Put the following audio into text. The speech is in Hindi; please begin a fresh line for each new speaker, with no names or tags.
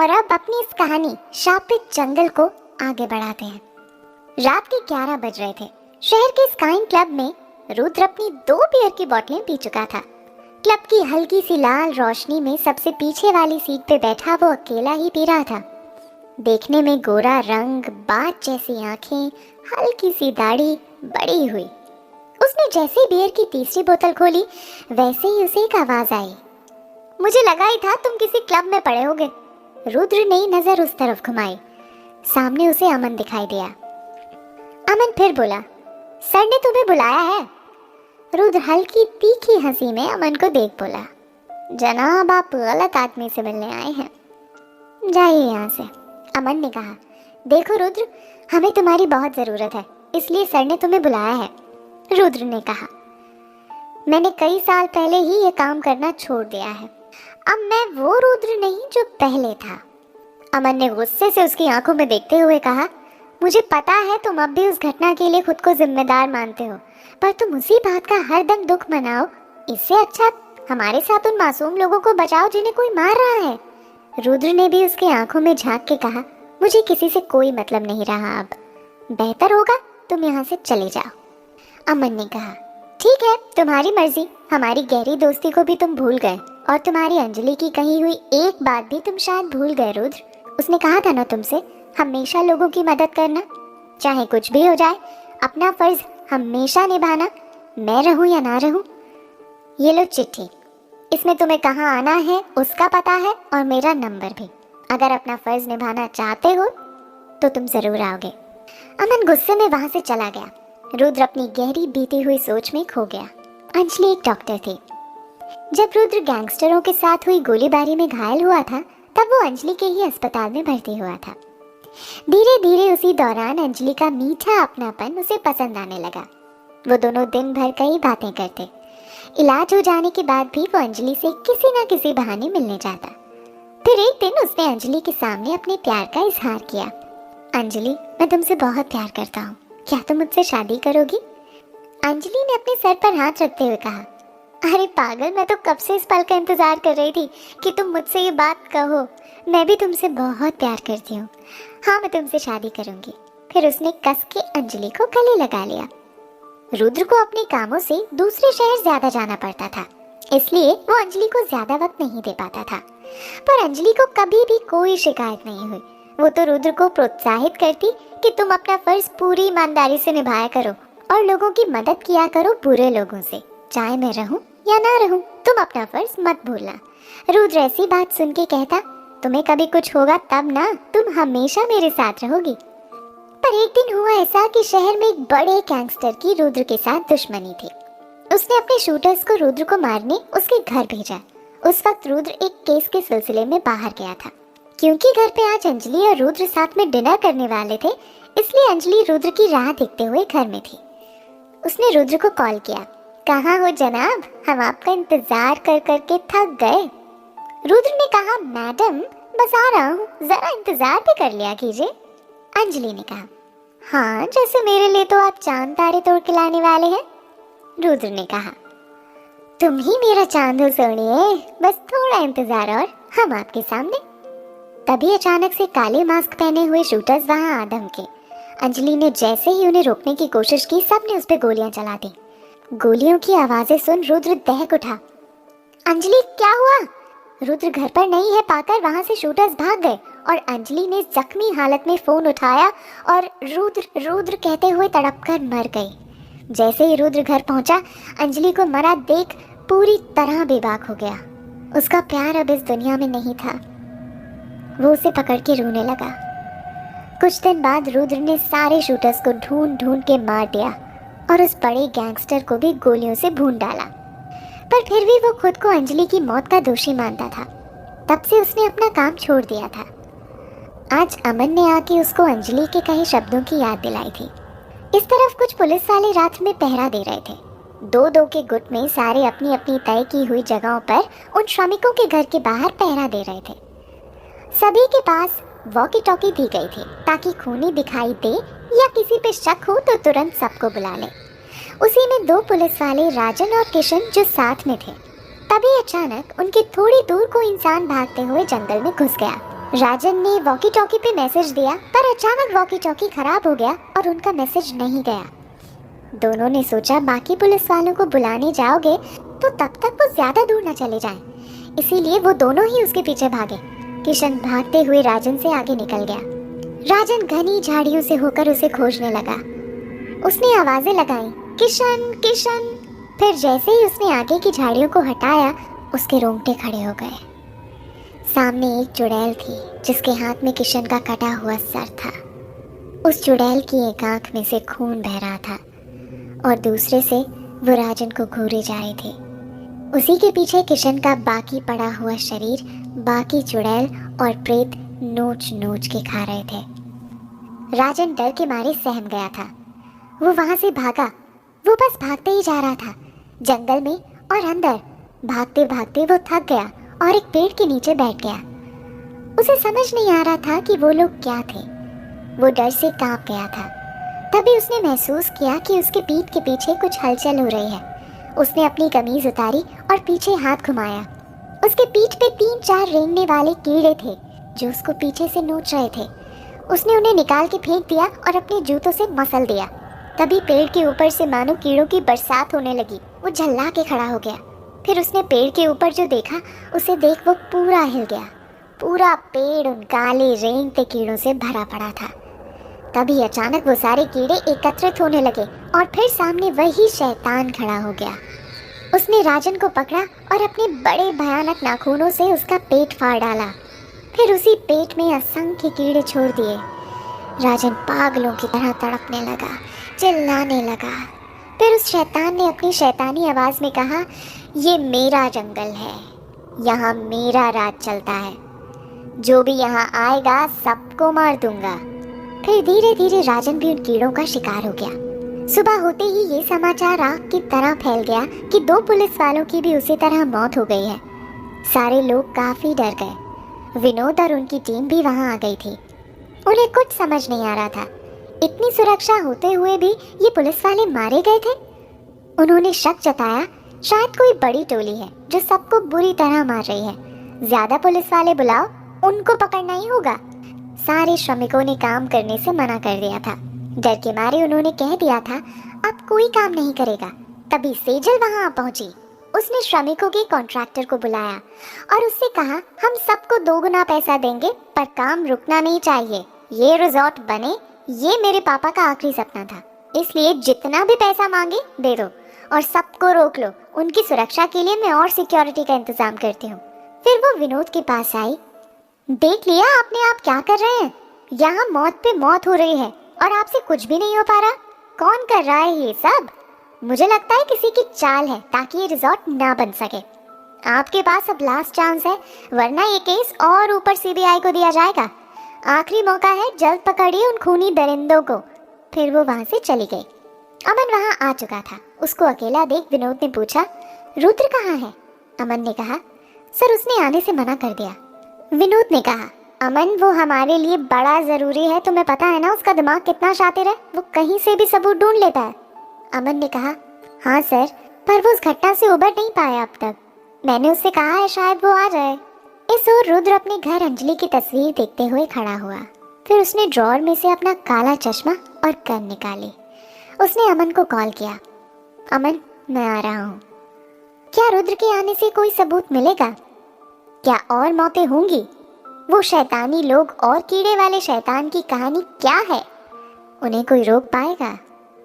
और अब अपनी इस कहानी शापित जंगल को आगे बढ़ाते हैं। रात के 11 बज रहे थे। शहर के स्काई क्लब में रुद्र अपनी 2 बियर की बोतलें पी चुका था। क्लब की हल्की सी लाल रोशनी में सबसे पीछे वाली सीट पे बैठा वो अकेला ही पी रहा था। देखने में गोरा रंग, बात जैसी आंखें, हल्की सी दाढ़ी, बड़ी हुई। उसने जैसे बियर की तीसरी बोतल खोली वैसे ही उसे एक आवाज आई। मुझे लगा ही था तुम किसी क्लब में पड़े होगे। रुद्र ने नजर उस तरफ घुमाई। सामने उसे अमन दिखाई दिया। अमन फिर बोला, सर ने तुम्हें बुलाया है। रुद्र हल्की तीखी हंसी में अमन को देख बोला, जनाब आप गलत आदमी से मिलने आए हैं, जाइए यहाँ से। अमन ने कहा, देखो रुद्र, हमें तुम्हारी बहुत जरूरत है, इसलिए सर ने तुम्हें बुलाया है। रुद्र ने कहा, मैंने कई साल पहले ही ये काम करना छोड़ दिया है। अब मैं वो रुद्र नहीं जो पहले था। अमन ने गुस्से से उसकी आंखों में देखते हुए कहा, मुझे पता है तुम अब भी उस घटना के लिए खुद को जिम्मेदार मानते हो, पर तुम उसी बात का हरदम दुख मनाओ। इससे अच्छा हमारे साथ उन मासूम लोगों को बचाओ जिन्हें कोई मार रहा है। रुद्र ने भी उसकी आंखों में झांक के कहा, मुझे किसी से कोई मतलब नहीं रहा, अब बेहतर होगा तुम यहाँ से चले जाओ। अमन ने कहा, ठीक है तुम्हारी मर्जी, हमारी गहरी दोस्ती को भी तुम भूल गए और तुम्हारी अंजलि की कही हुई एक बात भी तुम शायद भूल गए। रुद्र, उसने कहा था ना तुमसे हमेशा लोगों की मदद करना, चाहे कुछ भी हो जाए अपना फर्ज हमेशा निभाना, मैं रहूं या ना रहूं। ये लो चिट्ठी, इसमें तुम्हें कहाँ आना है उसका पता है और मेरा नंबर भी। अगर अपना फर्ज निभाना चाहते हो तो तुम जरूर आओगे। अमन गुस्से में वहां से चला गया। रुद्र अपनी गहरी बीती हुई सोच में खो गया। अंजलि एक डॉक्टर थी। जब रुद्र गैंगस्टरों के साथ हुई गोलीबारी में घायल हुआ था तब वो अंजलि के ही अस्पताल में भर्ती हुआ था। धीरे धीरे उसी दौरान अंजलि का मीठा अपनापन उसे पसंद आने लगा। वो दोनों दिन भर कई बातें करते। इलाज हो जाने के बाद भी वो अंजलि से किसी न किसी बहाने मिलने जाता। फिर एक दिन उसने अंजलि के सामने अपने प्यार का इजहार किया। अंजलि, मैं तुमसे बहुत प्यार करता हूँ, क्या तुम मुझसे शादी करोगी? अंजलि ने अपने सर पर हाथ रखते हुए कहा, अरे पागल, मैं तो कब से इस पल का इंतजार कर रही थी कि तुम मुझसे ये बात कहो। मैं भी तुमसे बहुत प्यार करती हूँ, हाँ मैं तुमसे शादी करूंगी। फिर उसने कस के अंजलि को गले लगा लिया। रुद्र को अपने कामों से दूसरे शहर ज्यादा जाना पड़ता था, इसलिए वो अंजलि को ज्यादा वक्त नहीं दे पाता था। पर अंजलि को कभी भी कोई शिकायत नहीं हुई। वो तो रुद्र को प्रोत्साहित करती कि तुम अपना फर्ज पूरी ईमानदारी से निभाया करो और लोगों की मदद किया करो बुरे लोगों से, चाहे मैं रहूं या ना रहूं, तुम अपना फर्ज मत भूलना। रुद्र ऐसी बात सुन के कहता, तुम्हें कभी कुछ होगा तब ना, तुम हमेशा मेरे साथ रहोगी। पर एक दिन हुआ ऐसा कि शहर में एक बड़े गैंगस्टर की रुद्र के साथ दुश्मनी थी। उसने अपने शूटर्स को रुद्र को मारने उसके घर भेजा। उस वक्त रुद्र एक केस के सिलसिले में बाहर गया था। क्योंकि घर पे आज अंजलि और रुद्र साथ में डिनर करने वाले थे, इसलिए अंजलि रुद्र की राह देखते हुए घर में थी। उसने रुद्र को कॉल किया, कहाँ हो जनाब, हम आपका इंतजार कर करके थक गए। रुद्र ने कहा, मैडम बस आ रहा हूँ, जरा इंतजार भी कर लिया कीजिए। अंजलि ने कहा, हाँ जैसे मेरे लिए तो आप चांद तारे तोड़ के लाने वाले हैं। रुद्र ने कहा, तुम ही मेरा चांद हो सोनिए, बस थोड़ा इंतजार और हम आपके सामने। तभी अचानक से काले मास्क पहने हुए शूटर्स वहां आ धमके। अंजलि ने जैसे ही उन्हें रोकने की कोशिश की, सबने उस पर गोलियां चला दी। गोलियों की आवाजें सुन रुद्र दहक उठा। अंजलि क्या हुआ? रुद्र घर पर नहीं है पाकर वहां से शूटर्स भाग गए और अंजलि ने जख्मी हालत में फोन उठाया और रुद्र रुद्र कहते हुए तड़पकर मर गई। जैसे ही रुद्र घर पहुंचा, अंजलि को मरा देख पूरी तरह बेबाक हो गया। उसका प्यार अब इस दुनिया में नहीं था। वो उसे पकड़ के रोने लगा। कुछ दिन बाद रुद्र ने सारे शूटर्स को ढूंढ ढूंढ के मार दिया और उस बड़े गैंगस्टर को भी गोलियों से भून डाला। पर फिर भी वो खुद को अंजलि की मौत का दोषी मानता था। तब से उसने अपना काम छोड़ दिया था। आज अमन ने आके उसको अंजलि के कहे शब्दों की याद दिलाई थी। इस तरफ कुछ पुलिस वाले रात में पहरा दे रहे थे। दो दो के गुट में सारे अपनी अपनी तय की हुई जगहों पर उन श्रमिकों के घर के बाहर पहरा दे रहे थे। सभी के पास वॉकी टॉकी दी गई थी ताकि खूनी दिखाई दे या किसी पे शक हो तो तुरंत सबको बुला ले। उसी में दो पुलिस वाले राजन और किशन जो साथ में थे। तभी अचानक उनके थोड़ी दूर कोई इंसान भागते हुए जंगल में घुस गया। राजन ने वॉकी टॉकी पे मैसेज दिया, पर अचानक वॉकी टॉकी खराब हो गया और उनका मैसेज नहीं गया। दोनों ने सोचा बाकी पुलिस वालों को बुलाने जाओगे तो तब तक वो ज्यादा दूर न चले जाएं। इसीलिए वो दोनों ही उसके पीछे भागे। किशन भागते हुए राजन से आगे निकल गया। राजन घनी झाड़ियों से होकर उसे खोजने लगा। उसने आवाजें लगाई, किशन किशन। फिर जैसे ही उसने आगे की झाड़ियों को हटाया, उसके रोंगटे खड़े हो गए। सामने एक चुड़ैल थी जिसके हाथ में किशन का कटा हुआ सर था। उस चुड़ैल की एक आंख में से खून बह रहा था और दूसरे से वो राजन को घूरे जा रहे थे। उसी के पीछे किशन का बाकी पड़ा हुआ शरीर बाकी चुड़ैल और प्रेत नोच नोच के खा रहे थे। राजन डर के मारे सहम गया था। वो वहां से भागा। वो बस भागते ही जा रहा था, जंगल में और अंदर। भागते भागते वो थक गया और एक पेड़ के नीचे बैठ गया। उसे समझ नहीं आ रहा था कि वो लोग क्या थे। वो डर से कांप गया था। तभी उसने महसूस किया कि उसके पीठ के पीछे कुछ हलचल हो रही है। उसने अपनी कमीज उतारी और पीछे हाथ घुमाया। उसके पीठ पे 3-4 रेंगने वाले कीड़े थे जो उसको पीछे से नोच रहे थे। उसने उन्हें निकाल के फेंक दिया और अपने जूतों से मसल दिया। तभी पेड़ के ऊपर से मानो कीड़ों की बरसात होने लगी। वो झल्ला के खड़ा हो गया। फिर उसने पेड़ के ऊपर जो देखा, उसे देख वो पूरा हिल गया। पूरा पेड़ उन काले रेंगते कीड़ों से भरा पड़ा था। तभी अचानक वो सारे कीड़े एकत्रित होने लगे और फिर सामने वही शैतान खड़ा हो गया। उसने राजन को पकड़ा और अपने बड़े भयानक नाखूनों से उसका पेट फाड़ डाला। फिर उसी पेट में असंख्य कीड़े छोड़ दिए। राजन पागलों की तरह तड़पने लगा, चिल्लाने लगा। फिर उस शैतान ने अपनी शैतानी आवाज में कहा, ये मेरा जंगल है, यहाँ मेरा राज चलता है। जो भी यहाँ आएगा सबको मार दूंगा। फिर धीरे धीरे राजन भी उन कीड़ों का शिकार हो गया। सुबह होते ही ये समाचार आग की तरह फैल गया कि 2 पुलिस वालों की भी उसी तरह मौत हो गई है। सारे लोग काफी डर गए। विनोद और उनकी टीम भी वहां आ गई थी। उन्हें कुछ समझ नहीं आ रहा था, इतनी सुरक्षा होते हुए भी ये पुलिस वाले मारे गए थे। उन्होंने शक जताया शायद कोई बड़ी टोली है जो सबको बुरी तरह मार रही है। ज्यादा पुलिस वाले बुलाओ, उनको पकड़ना ही होगा। सारे श्रमिकों ने काम करने से मना कर दिया था। डर के मारे उन्होंने कह दिया था अब कोई काम नहीं करेगा। तभी सेजल वहां पहुंची। उसने श्रमिकों के कॉन्ट्रैक्टर को बुलाया और उससे कहा, हम सबको 2 गुना पैसा देंगे, पर काम रुकना नहीं चाहिए। ये रिजॉर्ट बने, ये मेरे पापा का आखिरी सपना था, इसलिए जितना भी पैसा मांगे दे दो और सबको रोक लो। उनकी सुरक्षा के लिए मैं और सिक्योरिटी का इंतजाम करती हूँ। फिर वो विनोद के पास आई। देख लिया आपने, आप क्या कर रहे हैं? यहाँ मौत पे मौत हो रही है और आपसे कुछ भी नहीं हो पा रहा। कौन कर रहा है ये सब? मुझे लगता है किसी की चाल है ताकि ये रिजॉर्ट ना बन सके। आपके पास अब लास्ट चांस है, वरना ये केस और ऊपर सीबीआई को दिया जाएगा। आखिरी मौका है, जल्द पकड़िए उन खूनी दरिंदों को। फिर वो वहां से चली गई। अमन वहां आ चुका था। उसको अकेला देख विनोद ने पूछा, रुद्र कहाँ है? अमन ने कहा, सर उसने आने से मना कर दिया। विनोद ने कहा, अमन वो हमारे लिए बड़ा जरूरी है, तुम्हें पता है ना उसका दिमाग कितना शातिर है, वो कहीं से भी सबूत ढूंढ लेता है। अमन ने कहा, हाँ सर, पर वो उस घटना से उबर नहीं पाया अब तक। मैंने उससे कहा है शायद वो आ जाए। इस ओर रुद्र अपने घर अंजलि की तस्वीर देखते हुए खड़ा हुआ। फिर उसने ड्रॉअर में से अपना काला चश्मा और गन निकाली। उसने अमन को कॉल किया, अमन मैं आ रहा हूँ। क्या रुद्र के आने से कोई सबूत मिलेगा? क्या और मौतें होंगी? वो शैतानी लोग और कीड़े वाले शैतान की कहानी क्या है? उन्हें कोई रोक पाएगा?